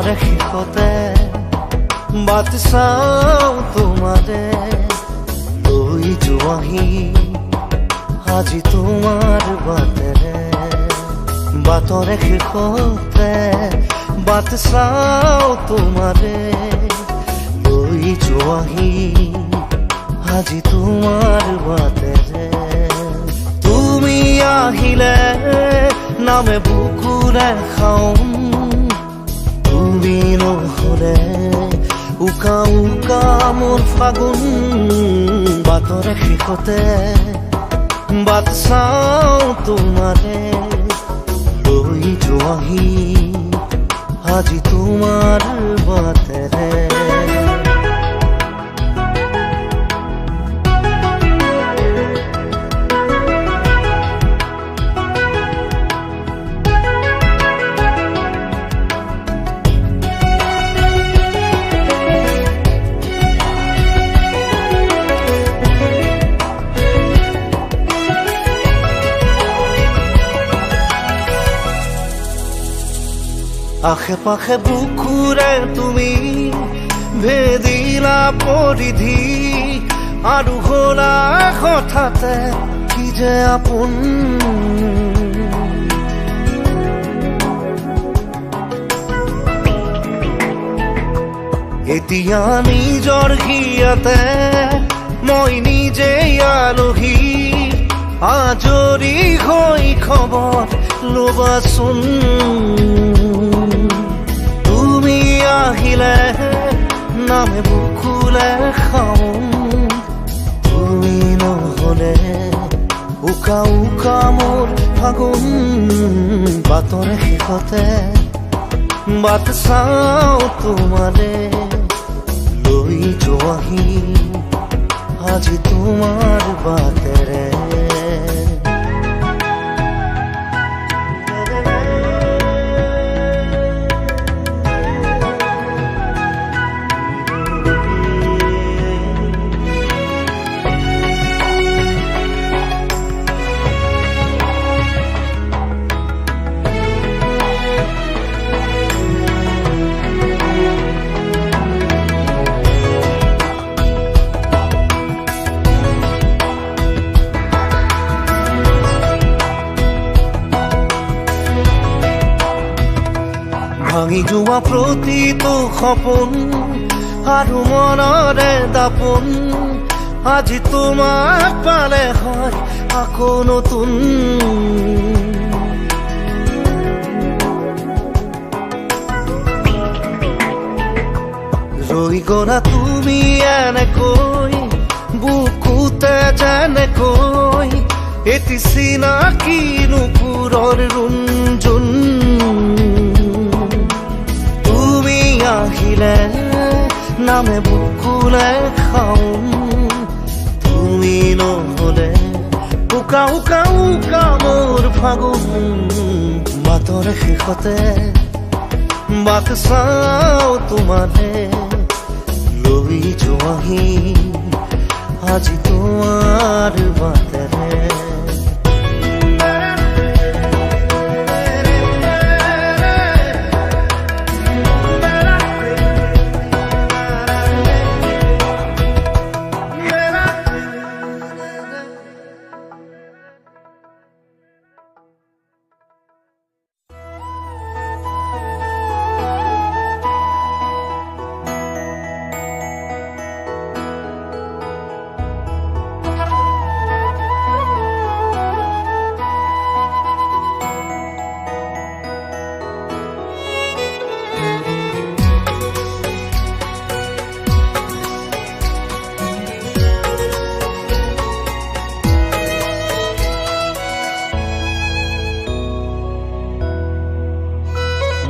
বাটৰে শেষতে বাট চাওঁ তোমাৰে লৈ যোৱাহি আজি তোমাৰ বাটেৰে বাটৰে শেষতে বাট চাওঁ তোমাৰে লৈ যোৱাহি আজি তোমাৰ বাটেৰে তুমি আহিলে নামে বুকুৰে খাওঁ তুমি নহ'লে উকা উকা মোৰ ফাগুন বাটৰে শেষতে বাট চাওঁ তোমাৰে লৈ যোৱাহি আজি তোমাৰ বাটেৰে আশে পাশে বুকুৰে তুমি ভেদিলা পৰিধি আৰু হলা হঠাতে কি যে আপোন এতিয়া নিজৰ হিয়াতে মই নিজে আলহী আজৰি হৈ খবৰ ল'বাচোন তুমি আহিলে নামে বুকুলে খাওঁ তুমি নহ'লে উকা উকা মোৰ ফাগুন বাটৰে শেষতে বাট চাওঁ তোমাৰে লৈ যোৱাহি আজি তোমাৰ বাটেৰে ভাঙি যোৱা প্ৰতিটো সপোন আৰু মনৰে দাপোন আজি তোমাক পালে হয় আকৌ নতুন ৰৈ গলা তুমি এনেকৈ বুকুতে যেনেকৈ এটি চিনাকি নুপুৰৰ ৰুণজুন আহিলে নামে বুকুলে খাওঁ তুমি নহ'লে উকা উকা উকা মোৰ ফাগুন বাটৰে শেষতে বাট চাওঁ তোমাৰে লৈ যোৱাহি আজি তোমাৰ বাটেৰে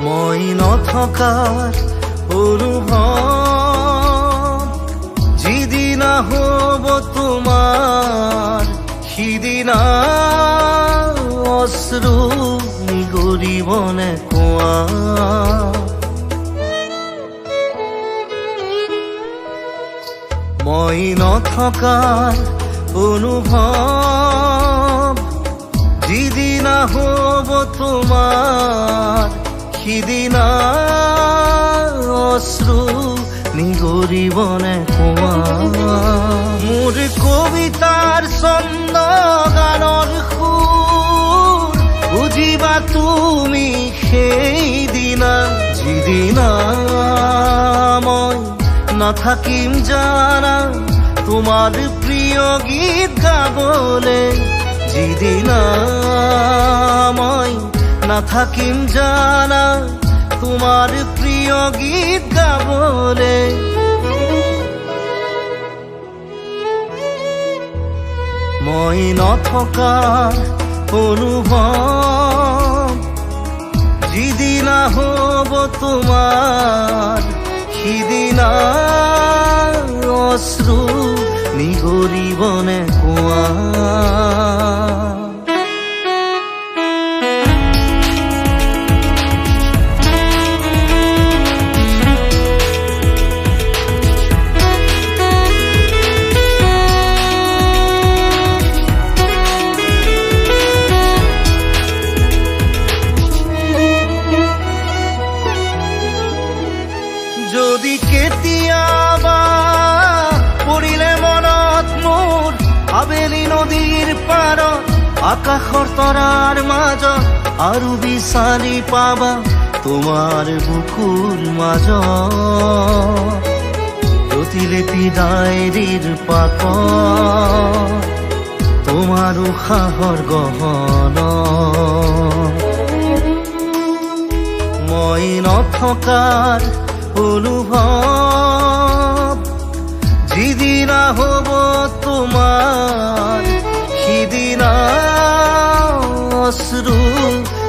মই নথকাৰ অনুভৱ যিদিনা হ'ব তোমাৰ সিদিনা অশ্ৰু গৰিবনে কোৱা মই নথকাৰ অনুভৱ যিদিনা হ'ব তোমাৰ সিদিনা অশ্ৰু নিগৰিবনে কোৱা মোৰ কবিতাৰ ছন্দ গানৰ সুৰ বুজিবা তুমি সেইদিনা যিদিনা মই নাথাকিম জানা তোমাৰ প্ৰিয় গীত গাবলে যিদিনা মই নাথাকিম জানা তোমাৰ প্ৰিয় গীত গাবলে মই নথকা অনুভৱ যিদিনা হ'ব তোমাৰ সিদিনা অশ্ৰু নিগৰিবনে কোৱা যদি কেতিয়াবা পৰিলে মনত মোৰ আবেলি নদীৰ পাৰত আকাশৰ তৰাৰ মাজত আৰু বিচাৰি পাবা তোমাৰ বুকুৰ মাজত প্ৰতিলিপি ডায়েৰীৰ পাকত তোমাৰ উশাহৰ গহনা মই নথকাৰ অনুভৱ যিদিনা হ'ব তোমাৰ সিদিনা অশ্ৰু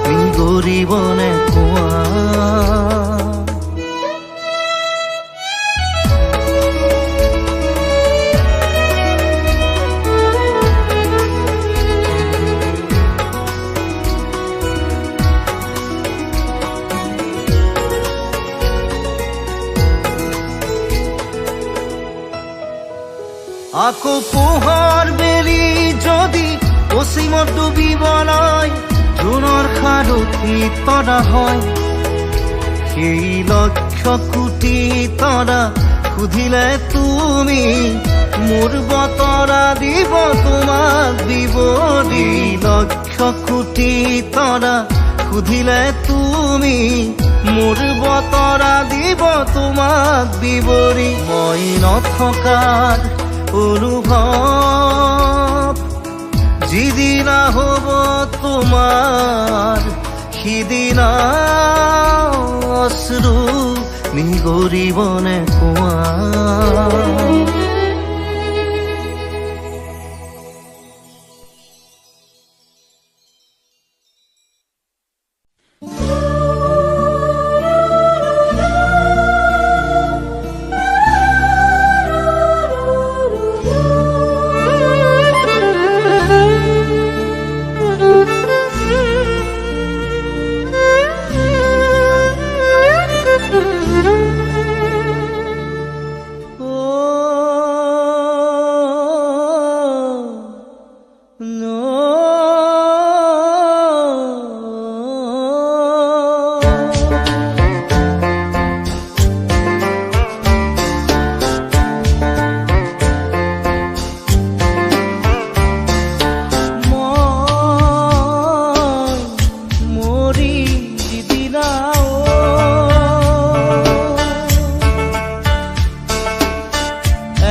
নিগৰিবনে কোৱা আকৌ পোহৰ বেলি যদি পশ্চিমত ডুবিবলৈ জোনৰ সাৰথি তৰা হয় সেই লক্ষ কোটি তৰা সুধিলে তুমি মোৰ বতৰা দিব তোমাক বিৱৰি লক্ষ কোটি তৰা সুধিলে তুমি মোৰ বতৰা দিব তোমাক বিৱৰি মই নথকাৰ অনুভৱ যিদিনা হ'ব তোমাৰ সিদিনা অশ্ৰু নিগৰিবনে কোৱা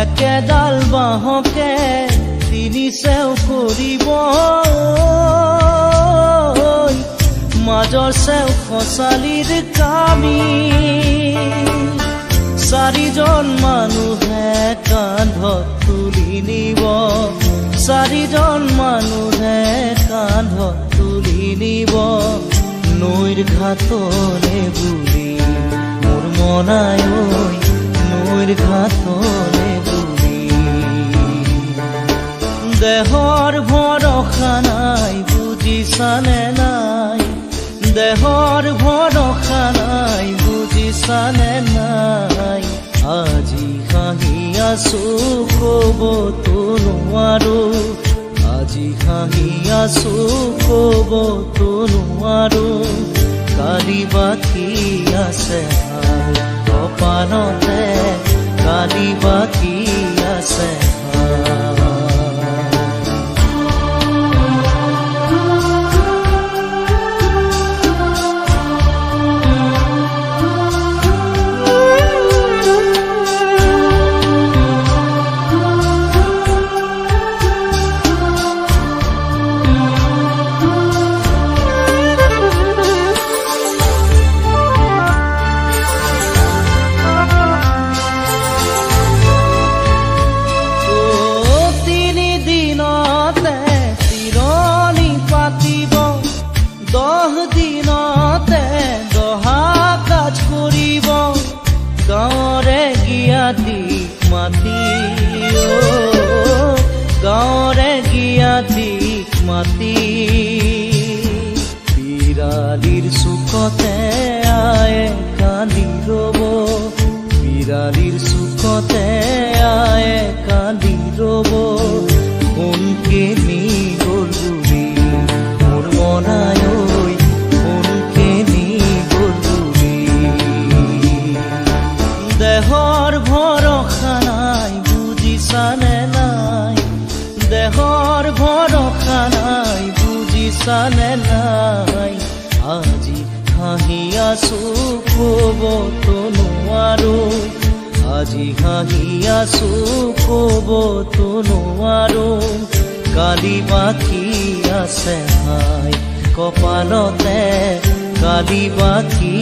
একেডাল বাঁহকে তিনি চেও কৰিব মাজৰ চেও খচালিৰ কামি চাৰিজন মানুহে কান্ধত তুলি নিব চাৰিজন মানুহে কান্ধত তুলি নিব নৈৰ ঘাটলে বুলি মোৰ মনাই নৈৰ ঘাটলে বুলি দেহৰ ভৰসা নাই বুজিছানে নাই দেহৰ ভৰসা নাই বুজিছানে নাই আজি হাঁহি আছো ক'বতো নোৱাৰো আজি হাঁহি আছো ক'বতো নোৱাৰো কালি বাকী আছে কপালতে কালি বাকি আছে গাঁৱৰে গিয়াতিক মাতি বিৰালিৰ চুকতে আয়ে কান্দি ৰব বিৰালিৰ চুকতে আয়ে কান্দি ৰব কোনকে নি গ'ল বুলি মোৰ মনাই ঐ কোনকে নি গ'ল বুলি দেহৰ ভৰসা নাই বুজিছানে নাই দেহৰ ভৰসা নাই বুজিছানে নাই আজি হাঁহি আছো ক'বতো নোৱাৰো আজি হাঁহি আছো ক'বতো নোৱাৰো কালি বাকী আছে ভাই কপালতে কালি বাকী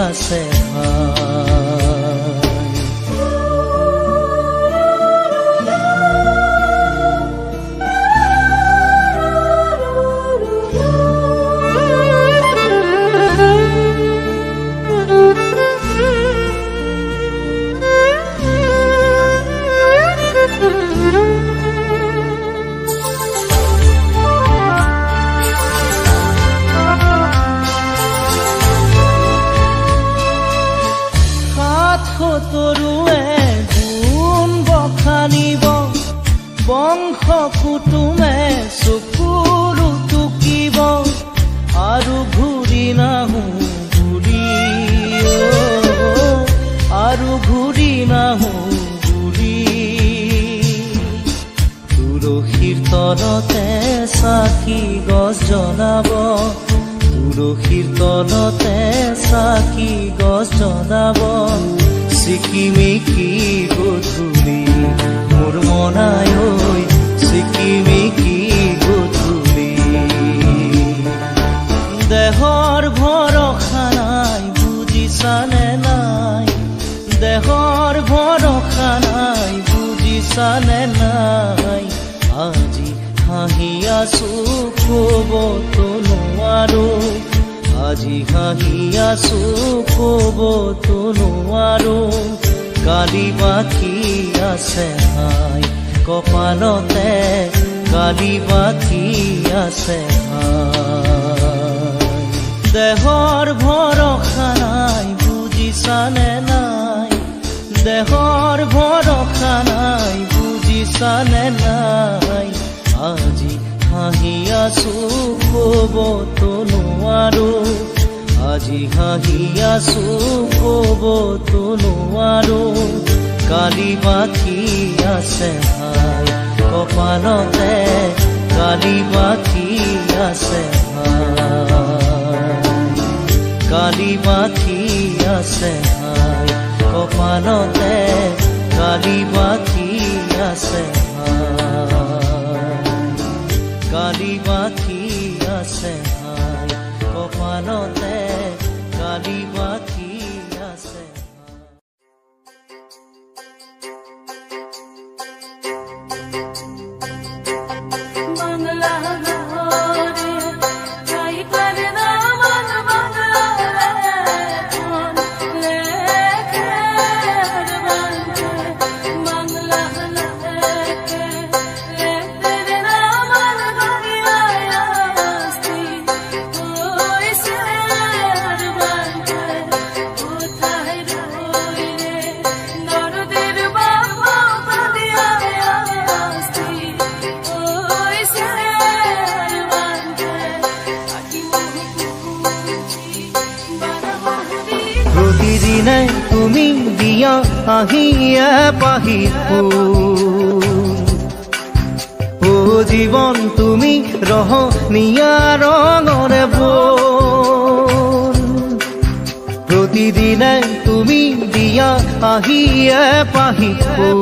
আছে ভাই তৰুৱে গুণ বখানিব বংশ কুটুমে চকুৰু টুকিব আৰু ঘূৰি নাহো বুলি আৰু ঘূৰি নাহো বুলি তুলসীৰ তলতে চাকি গছ জ্বলাব তুলসীৰ তলতে চাকি গছ জ্বলাব চিকিমিকি গধূলি মোৰ মনাই ঐ চিকিমিকি গধূলি দেহৰ ভৰসা নাই বুজিছানে নাই দেহৰ ভৰসা নাই বুজিছানে নাই আজি হাঁহি আছো ক'বতো নোৱাৰো আজি হাঁহি আছো ক'বতো নোৱাৰো কালি বাকী আছে ভাই কপালতে কালি বাকী আছে ভাই দেহৰ ভৰসা নাই বুজিছানে নাই দেহৰ ভৰসা নাই বুজিছানে নাই আজি হাঁহি আছো ক'বতো নোৱাৰো আজি হাঁহি আছো ক'বতো নোৱাৰো কালি বাকী আছে ভাই কপালতে কালি বাকী আছে ভাই কালি বাকী আছে ভাই কপালতে কালি বাকী আছে ভাই কালি বাকী আছে ভাই কপালতে কালি বাকী আছে বাংলা ঘরে তাই করে না মন বাংলা লেখে বাংলা লেখে লেখে না মন গড়িয়া আসতি ওই সে বাংলা কোথায় রইলে দরদের বাবা পালিয়া আসতি ওই সে বাংলা আকি মুখি বানা হরি প্রতিদিনে তুমি দিয়া আহি এপাহি ফুল ও জীৱন তুমি ৰহনীয়া ৰঙৰে বল প্ৰতিদিনে তুমি দিয়া আহি এপাহি ফুল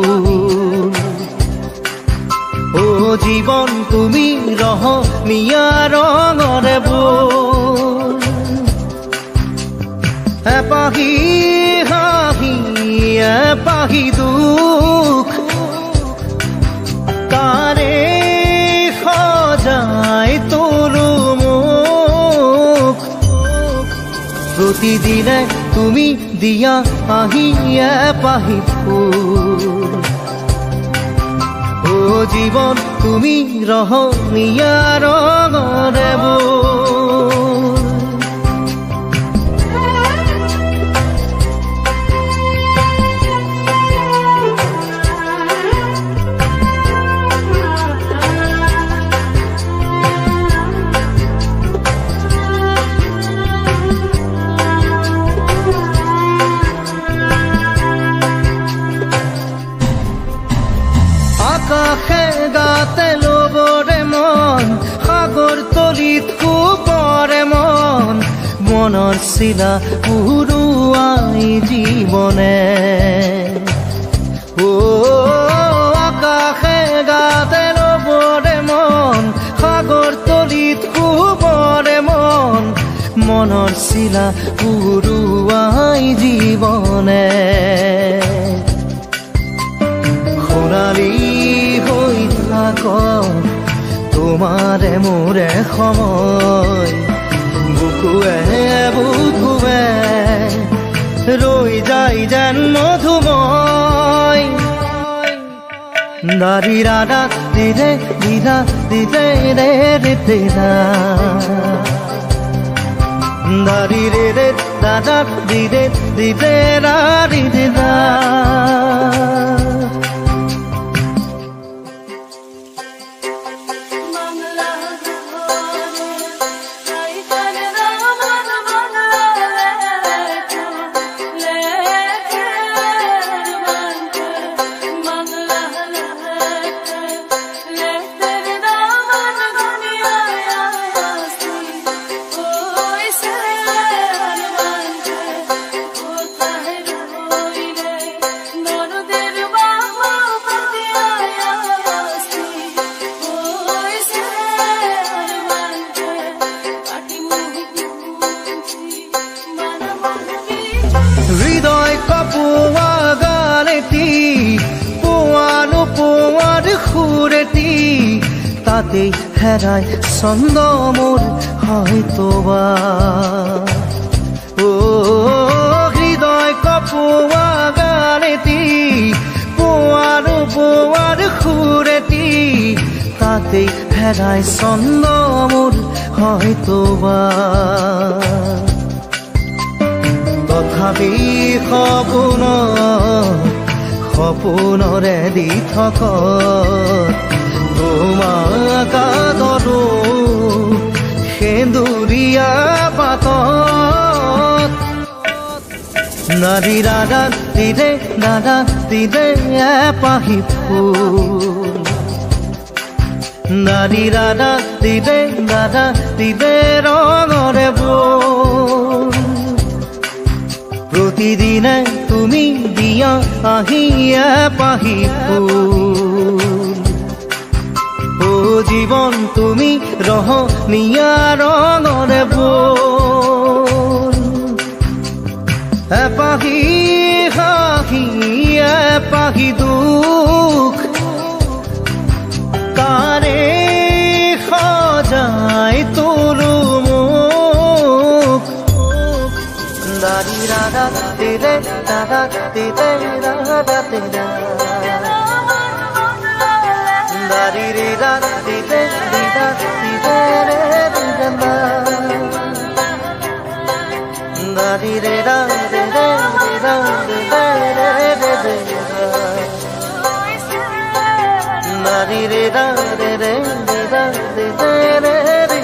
ও জীৱন তুমি ৰহনীয়া ৰঙৰে বল এপাহি হাঁহি এপাহি দুখ তাৰে সজাই তোলো মোক প্ৰতিদিনে তুমি দিয়া আহি এপাহি ফুল ও জীৱন তুমি ৰহনীয়া ৰঙৰে বল আকাশে গাতে ল'বৰে মন সাগৰ তলিত শুবৰে মন মনৰ চিলা উৰুৱাই জীৱনে ও আকাশে গাতে ল'বৰে মন সাগৰ তলিত শুবৰে মন মনৰ চিলা উৰুৱাই জীৱনে সোণালী হৈ থাক তোমাৰে মোৰে সময় বুকুৱে বুকুৱে ৰৈ যায় যেন মধুময় দাৰি ৰাধা দিলে দিলা দিলে ৰে ৰে দিলা দাৰি ৰে ৰে দাদা দিলে দিলে ৰাৰি দিলা হৃদয় কপোৱা গানেতি পোৱানো পোৱাৰ সুৰেতি তাতেই হেৰাই ছন্দ মোৰ হয়তোবা ও হৃদয় কপোৱা গানেতি পোৱানো পোৱাৰ সুৰেতি তাতেই হেৰাই ছন্দ মোৰ হয়তোবা তথাপি সপোনৰে দি থক তোমাক আদৰো সেন্দুৰীয়া পাতত নাৰী দাদা দিলে এপাহি ফুল নাৰী দাদা দিলে ৰঙৰে বল প্ৰতিদিনে তুমি দিয়া আহি এপাহি ফুল ও জীৱন তুমি ৰহনীয়া ৰঙৰে বল এপাহি হাঁহি এপাহি দুখ তাৰে সজাই তোলো মোক দাৰি ৰাধা দিলে দাদা দিলে ৰাধা দিলা দাৰি ৰে ৰাধা দিলে দিলা দিলে ৰে দিলা দারি রে রা রে রে রা রে রে রে দারি রে রা রে রে রা রে রে রে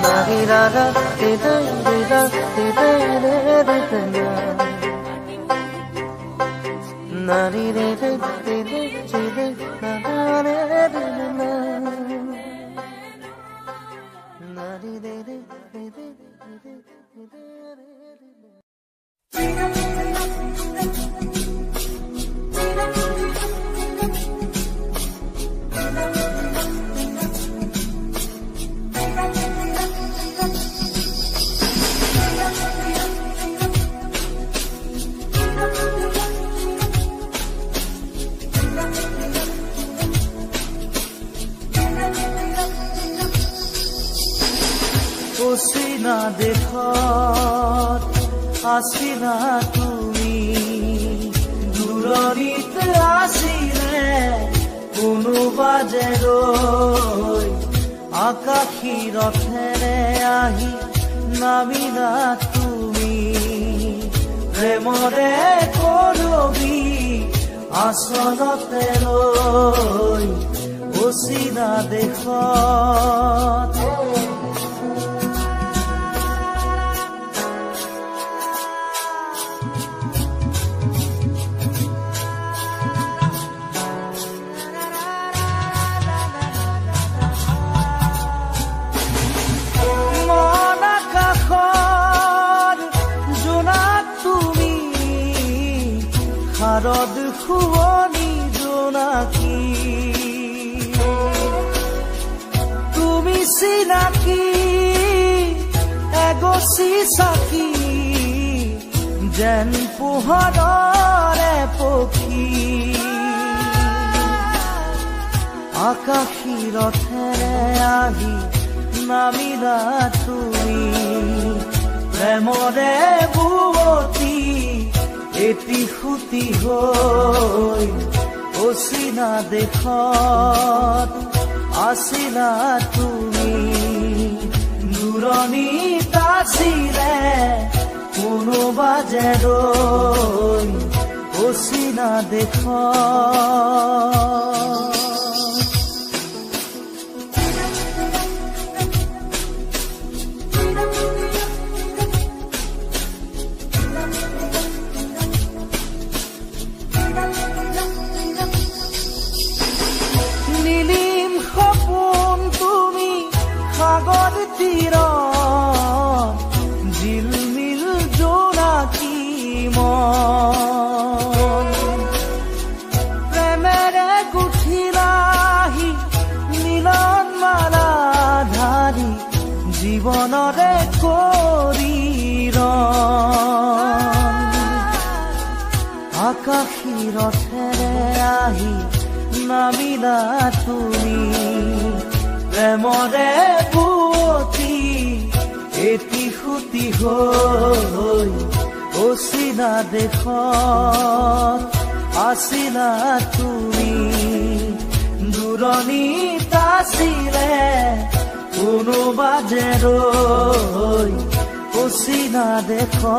দারি রা রা রে রে রা রে রে রে রে না রে রে রে রে রে রে না রে রে রে না না রে রে রে রে রে অচিনা দেশত আছিলা তুমি, দূৰণিত আছিলে কোনোবা যে ৰৈ, আকাশী ৰথেৰে আহি নামিলা তুমি, প্ৰেমৰে কৰবি আচলতে ৰৈ, অচিনা দেশত। শাৰদ শুৱনি জোনাকী, তুমি চিনাকি এগছি চাকি, যেন পোহৰৰে পক্ষী, আকাশী ৰথেৰে আহি নামিলা তুমি, প্ৰেমৰে বুৱতী এটি সুতি হৈ, অচিনা দেশত আছিলা তুমি, দূৰণিত আছিলে কোনোবা যে ৰৈ, অচিনা দেশত। নীলিম সপোন তুমি সাগৰ তীৰত, জিলমিল জোনাকী মন, প্ৰেমেৰে গুঠিলাহি মিলন মালা ধাৰি, জীৱনৰে কৰি ৰণ, আকাশী ৰথেৰে আহি নামিলা তুমি, প্ৰেমৰে বুৱতী এটি সুতি হৈ, অচিনা দেশত আছিলা তুমি, দূৰণিত আছিলে কোনোবা যে ৰৈ, অচিনা দেশত।